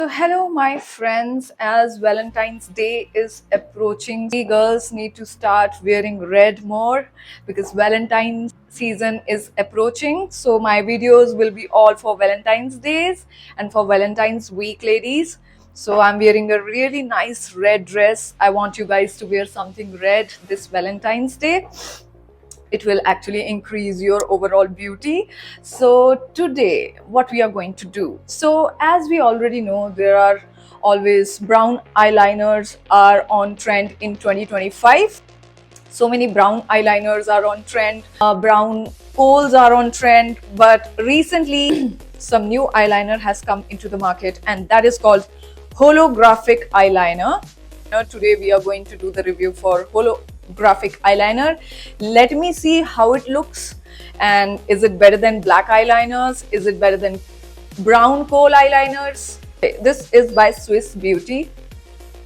So hello my friends, as Valentine's Day is approaching, we girls need to start wearing red more because Valentine's season is approaching. So my videos will be all for Valentine's Days and for Valentine's week, ladies. So I'm wearing a really nice red dress. I want you guys to wear something red this Valentine's Day. It will actually increase your overall beauty. So today what we are going to do, so as we already know, there are always brown eyeliners are on trend in 2025. So many brown eyeliners are on trend, brown coals are on trend, but recently some new eyeliner has come into the market, and that is called holographic eyeliner. Now today we are going to do the review for holographic eyeliner. Let me see how it looks, and is it better than black eyeliners, is it better than brown kohl eyeliners. This is by Swiss Beauty,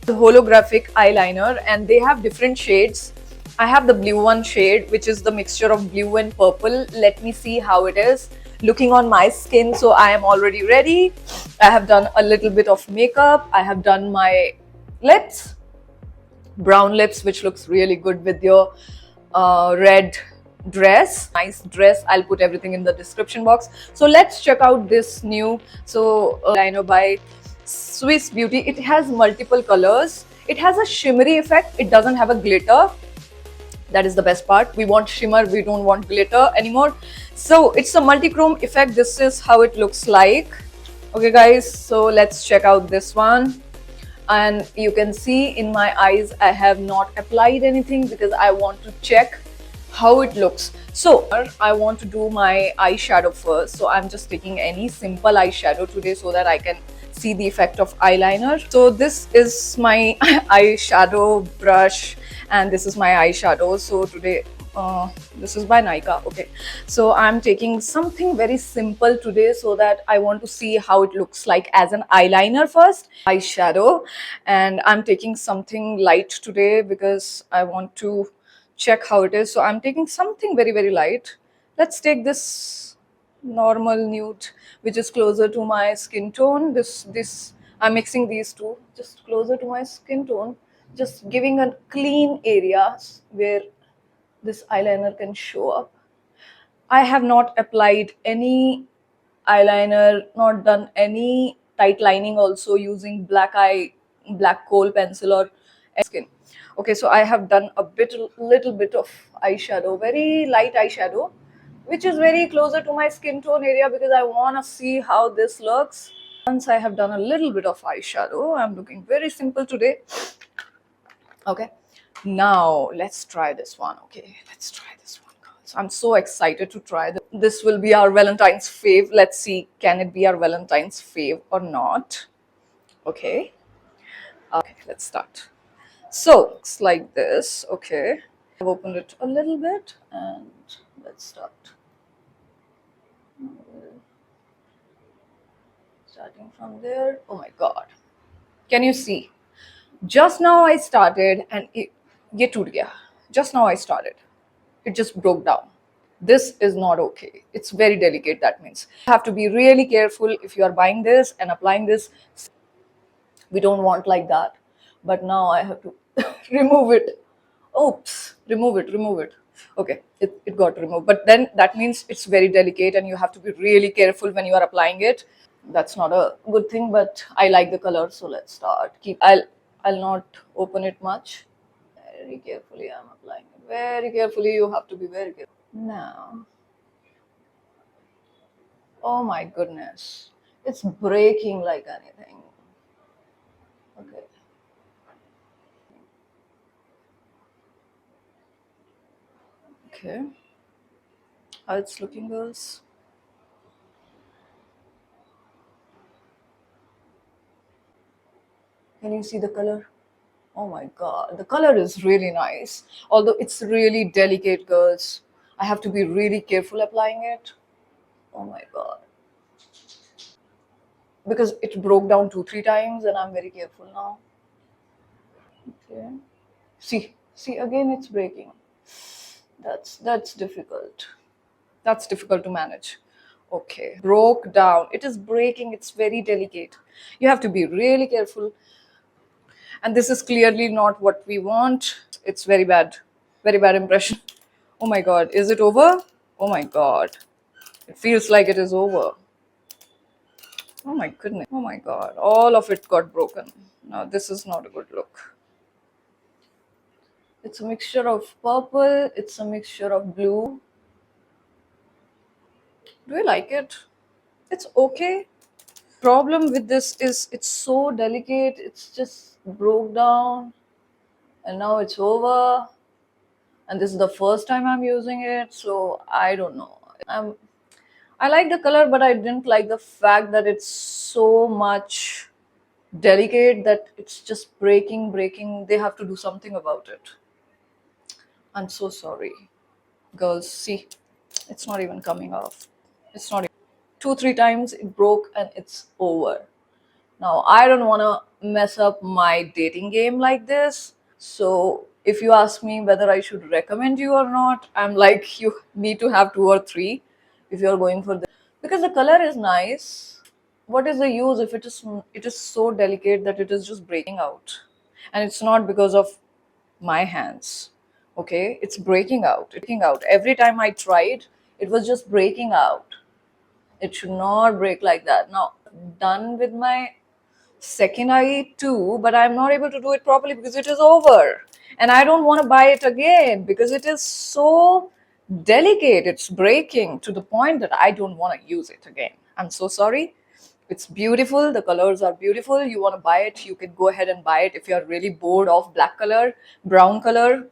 the holographic eyeliner, and they have different shades. I have the blue one shade, which is the mixture of blue and purple. Let me see how it is looking on my skin. So I am already ready. I have done a little bit of makeup. I have done my lips, brown lips, which looks really good with your red dress. Nice dress. I'll put everything in the description box. So let's check out this new eyeliner by Swiss Beauty. It has multiple colors. It has a shimmery effect. It doesn't have a glitter. That is the best part. We want shimmer, we don't want glitter anymore. So it's a multi-chrome effect. This is how it looks like. Okay guys, so let's check out this one. And you can see in my eyes I have not applied anything because I want to check how it looks. So I want to do my eyeshadow first. So I'm just taking any simple eyeshadow today so that I can see the effect of eyeliner. So this is my eyeshadow brush and this is my eyeshadow. So today this is by Nykaa. Okay, so I'm taking something very simple today so that I want to see how it looks like as an eyeliner first. Eyeshadow, and I'm taking something light today because I want to check how it is. So I'm taking something very light. Let's take this normal nude, which is closer to my skin tone. This I'm mixing these two, just closer to my skin tone, just giving a clean area where this eyeliner can show up. I have not applied any eyeliner, not done any tight lining also using black kohl pencil or skin. Okay, so I have done a little bit of eyeshadow, very light eyeshadow, which is very closer to my skin tone area because I want to see how this looks. Once I have done a little bit of eyeshadow, I'm looking very simple today. Okay, now let's try this one. Okay, let's try this one, girls. I'm so excited to try this. This will be our Valentine's fave. Let's see, can it be our Valentine's fave or not? Okay, okay, let's start. So it's like this. Okay, I've opened it a little bit and let's start. Starting from there. Oh my god, can you see? Just now I started and ये टूट गया. Just now I started, it just broke down. This is not okay. It's very delicate. That means you have to be really careful if you are buying this and applying this. We don't want like that. But now I have to remove it. Oops, remove it. Okay, it got removed, but then that means it's very delicate and you have to be really careful when you are applying it. That's not a good thing, but I like the color, so let's start. I'll not open it much. Very carefully I'm applying it. Very carefully, you have to be very careful. Now, oh my goodness, it's breaking like anything. Okay. Okay. How it's looking, girls? Can you see the color? Oh my god, the color is really nice. Although it's really delicate, girls. I have to be really careful applying it. Oh my god. Because it broke down 2-3 times and I'm very careful now. Okay. See again it's breaking. That's difficult. That's difficult to manage. Okay, broke down. It is breaking. It's very delicate. You have to be really careful. And this is clearly not what we want. It's very bad impression. Oh my god, is it over? Oh my god, it feels like it is over. Oh my goodness, oh my god, all of it got broken. Now, this is not a good look. It's a mixture of purple, it's a mixture of blue. Do you like it? It's okay. Problem with this is it's so delicate, it's just broke down, and now it's over. And this is the first time I'm using it, so I don't know. I'm I like the color, but I didn't like the fact that it's so much delicate that it's just breaking. They have to do something about it. I'm so sorry. Girls, see, it's not even coming off. It's not even. Two, three times it broke and it's over. Now, I don't want to mess up my dating game like this. So, if you ask me whether I should recommend you or not, I'm like, you need to have two or three if you're going for this. Because the color is nice. What is the use if it is so delicate that it is just breaking out? And it's not because of my hands. Okay? It's breaking out. Breaking out. Every time I tried, it was just breaking out. It should not break like that. Now, done with my second eye too, but I'm not able to do it properly because it is over. And I don't want to buy it again because it is so delicate. It's breaking to the point that I don't want to use it again. I'm so sorry. It's beautiful. The colors are beautiful. You want to buy it, you can go ahead and buy it. If you're really bored of black color, brown color,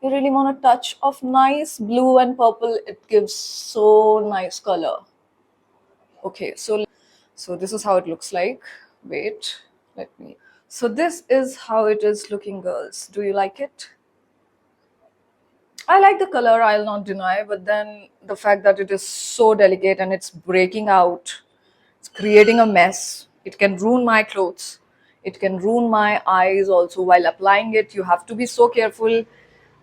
you really want a touch of nice blue and purple, it gives so nice color. Okay, so this is how it looks like. Wait, let me. So this is how it is looking, girls. Do you like it? I like the color, I'll not deny, but then the fact that it is so delicate and it's breaking out, it's creating a mess. It can ruin my clothes. It can ruin my eyes also while applying it. You have to be so careful.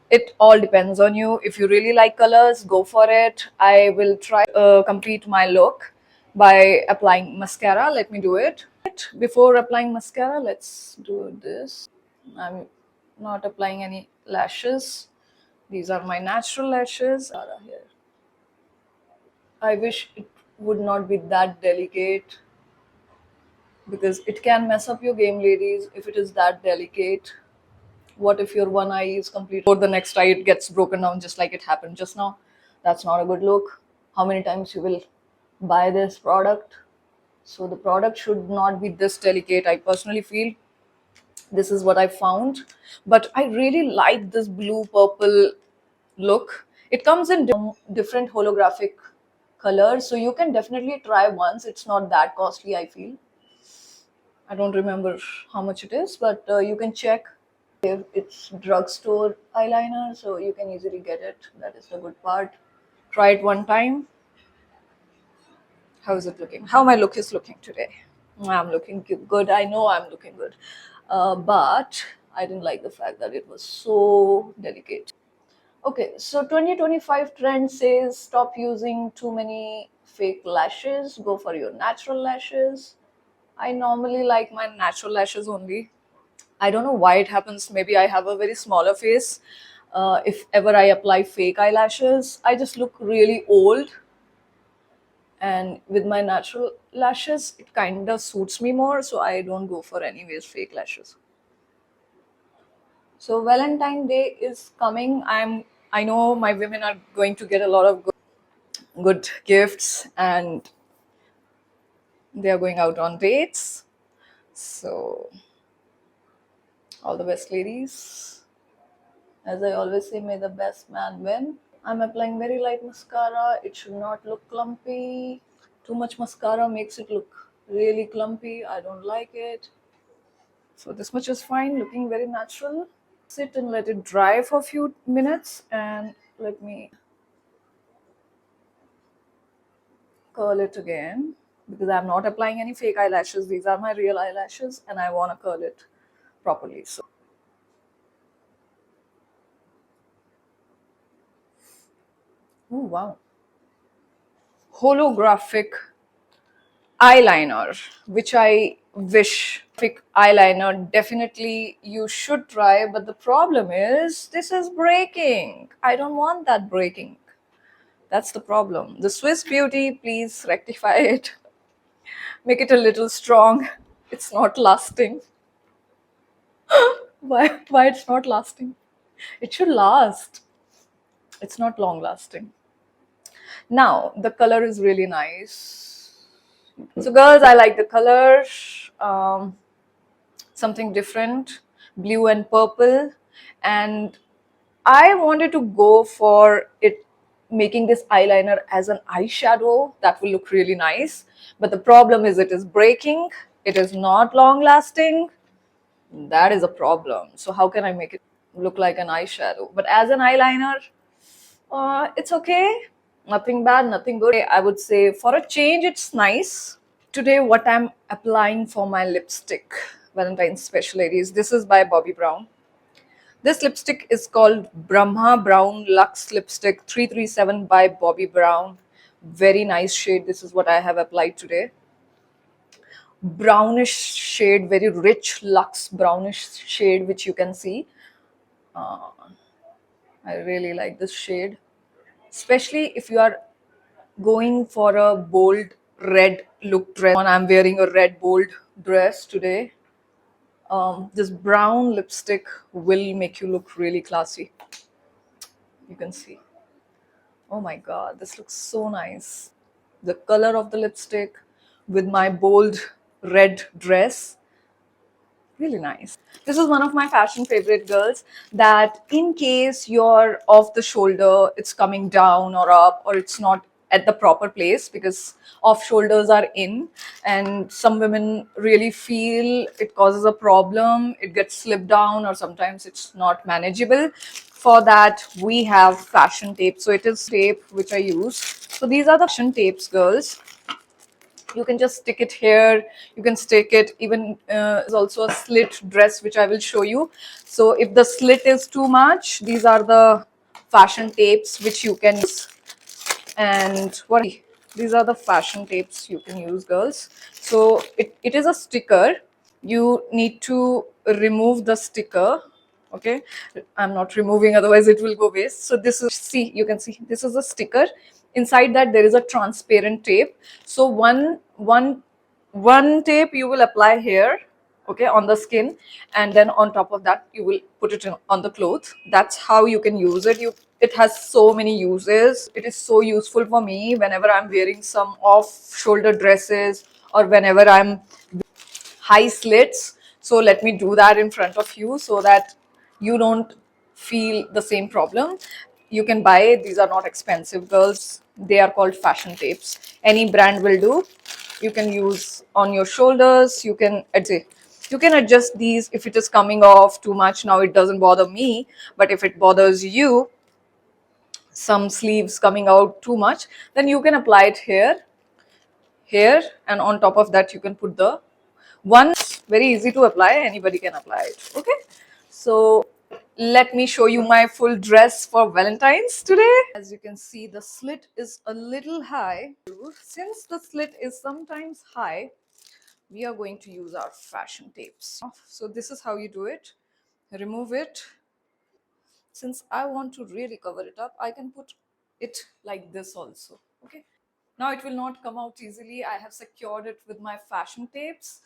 It all depends on you. If you really like colors, go for it. I will try complete my look by applying mascara. Let me do it. Before applying mascara, let's do this. I'm not applying any lashes. These are my natural lashes. Here. I wish it would not be that delicate because it can mess up your game, ladies, if it is that delicate. What if your one eye is complete or the next eye it gets broken down just like it happened just now? That's not a good look. How many times you will buy this product? So the product should not be this delicate, I personally feel. This is what I found, but I really like this blue purple look. It comes in different holographic colors, so you can definitely try once. It's not that costly, I feel. I don't remember how much it is, but you can check. If it's drugstore eyeliner, so you can easily get it. That is the good part. Try it one time. How is it looking? How my look is looking today? I'm looking good. I know I'm looking good, but I didn't like the fact that it was so delicate. Okay, so 2025 trend says stop using too many fake lashes. Go for your natural lashes. I normally like my natural lashes only. I don't know why it happens. Maybe I have a very smaller face. If ever I apply fake eyelashes, I just look really old. And with my natural lashes, it kind of suits me more. So I don't go for anyways fake lashes. So Valentine Day is coming. I know my women are going to get a lot of good gifts and they are going out on dates. So all the best, ladies. As I always say, may the best man win. I'm applying very light mascara. It should not look clumpy. Too much mascara makes it look really clumpy. I don't like it. So this much is fine, looking very natural. Sit and let it dry for a few minutes and let me curl it again because I'm not applying any fake eyelashes. These are my real eyelashes and I want to curl it properly. So, oh wow. holographic eyeliner, which I wish eyeliner definitely you should try, but the problem is this is breaking. I don't want that breaking. That's the problem. The Swiss Beauty, please rectify it. Make it a little strong. It's not lasting. Why it's not lasting? It should last. It's not long lasting. Now the color is really nice. So girls, I like the color. Um, Something different, blue and purple, and I wanted to go for it, making this eyeliner as an eyeshadow. That will look really nice, but the problem is it is breaking, it is not long lasting. That is a problem. So how can I make it look like an eyeshadow? But as an eyeliner, it's okay. Nothing bad, nothing good. I would say for a change, it's nice. Today, what I'm applying for my lipstick, Valentine's Special Ladies, this is by Bobbi Brown. This lipstick is called Brahma Brown Luxe Lipstick 337 by Bobbi Brown. Very nice shade. This is what I have applied today. Brownish shade, very rich luxe brownish shade, which you can see. I really like this shade, especially if you are going for a bold red look dress. I'm wearing a red bold dress today. This brown lipstick will make you look really classy. You can see. Oh my god, this looks so nice. The color of the lipstick with my bold red dress, really nice. This is one of my fashion favorite, girls, that in case you're off the shoulder, it's coming down or up, or it's not at the proper place, because off shoulders are in and some women really feel it causes a problem, it gets slipped down, or sometimes it's not manageable. For that we have fashion tape. So it is tape which I use. So these are the fashion tapes, girls. You can just stick it here, you can stick it even is also a slit dress which I will show you. So if the slit is too much, these are the fashion tapes which you can use. And what these are the fashion tapes you can use, girls. So it is a sticker. You need to remove the sticker. Okay, I'm not removing, otherwise it will go waste. So this is, see, you can see this is a sticker. Inside that there is a transparent tape. So one tape you will apply here, okay, on the skin, and then on top of that you will put it on the clothes. That's how you can use it. It has so many uses. It is so useful for me whenever I'm wearing some off shoulder dresses, or whenever I'm high slits. So let me do that in front of you so that you don't feel the same problem. You can buy it. These are not expensive, girls. They are called fashion tapes. Any brand will do. You can use on your shoulders. You can adjust these if it is coming off too much. Now it doesn't bother me, but if it bothers you, some sleeves coming out too much, then you can apply it here, and on top of that you can put the one. Very easy to apply, anybody can apply it. Okay, so let me show you my full dress for Valentine's today. As you can see, the slit is a little high. Since the slit is sometimes high, we are going to use our fashion tapes. So this is how you do it. Remove it. Since I want to really cover it up, I can put it like this also. Okay, now it will not come out easily. I have secured it with my fashion tapes.